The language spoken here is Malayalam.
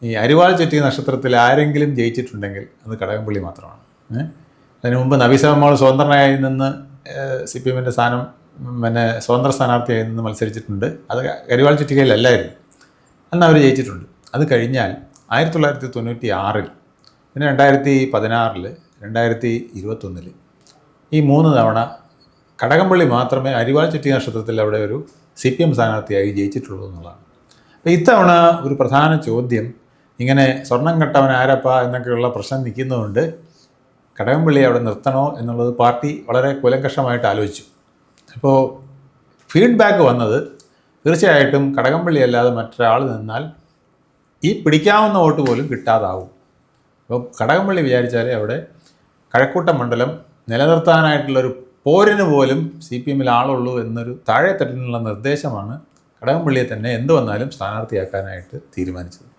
ഈ അരിവാൾ ചുറ്റിയ നക്ഷത്രത്തിൽ ആരെങ്കിലും ജയിച്ചിട്ടുണ്ടെങ്കിൽ അത് കടകംപള്ളി മാത്രമാണ്. അതിനു മുമ്പ് നബീസമ്മോൾ സ്വതന്ത്രനായി നിന്ന് CPM-ൻ്റെ സ്ഥാനം സ്വതന്ത്ര സ്ഥാനാർത്ഥിയായി നിന്ന് മത്സരിച്ചിട്ടുണ്ട്. അത് അരിവാൾ ചുറ്റികയിലല്ലായിരുന്നു. അന്ന് അവർ ജയിച്ചിട്ടുണ്ട്. അത് കഴിഞ്ഞാൽ 1996 പിന്നെ 2016 2021 ഈ 3 തവണ കടകംപള്ളി മാത്രമേ അരിവാൾ ചുറ്റിയ നക്ഷത്രത്തിൽ അവിടെ ഒരു CPM സ്ഥാനാർത്ഥിയായി ജയിച്ചിട്ടുള്ളൂ എന്നുള്ളതാണ്. അപ്പോൾ ഇത്തവണ ഒരു പ്രധാന ചോദ്യം ഇങ്ങനെ സ്വർണം കെട്ടവൻ ആരപ്പ എന്നൊക്കെയുള്ള പ്രശ്നം നിൽക്കുന്നതുകൊണ്ട് കടകംപള്ളി അവിടെ നിർത്തണോ എന്നുള്ളത് പാർട്ടി വളരെ കൂലങ്കഷമായിട്ട് ആലോചിച്ചു. അപ്പോൾ ഫീഡ്ബാക്ക് വന്നത് തീർച്ചയായിട്ടും കടകംപള്ളി അല്ലാതെ മറ്റൊരാൾ നിന്നാൽ ഈ പിടിക്കാവുന്ന വോട്ട് പോലും കിട്ടാതാവും. അപ്പോൾ കടകംപള്ളി വിചാരിച്ചാലേ അവിടെ കഴക്കൂട്ടം മണ്ഡലം നിലനിർത്താനായിട്ടുള്ളൊരു പോരിന് പോലും CPM-ൽ ആളുള്ളൂ എന്നൊരു താഴെത്തട്ടിനുള്ള നിർദ്ദേശമാണ് കടകംപള്ളിയെ തന്നെ എന്ത് വന്നാലും സ്ഥാനാർത്ഥിയാക്കാനായിട്ട് തീരുമാനിച്ചത്.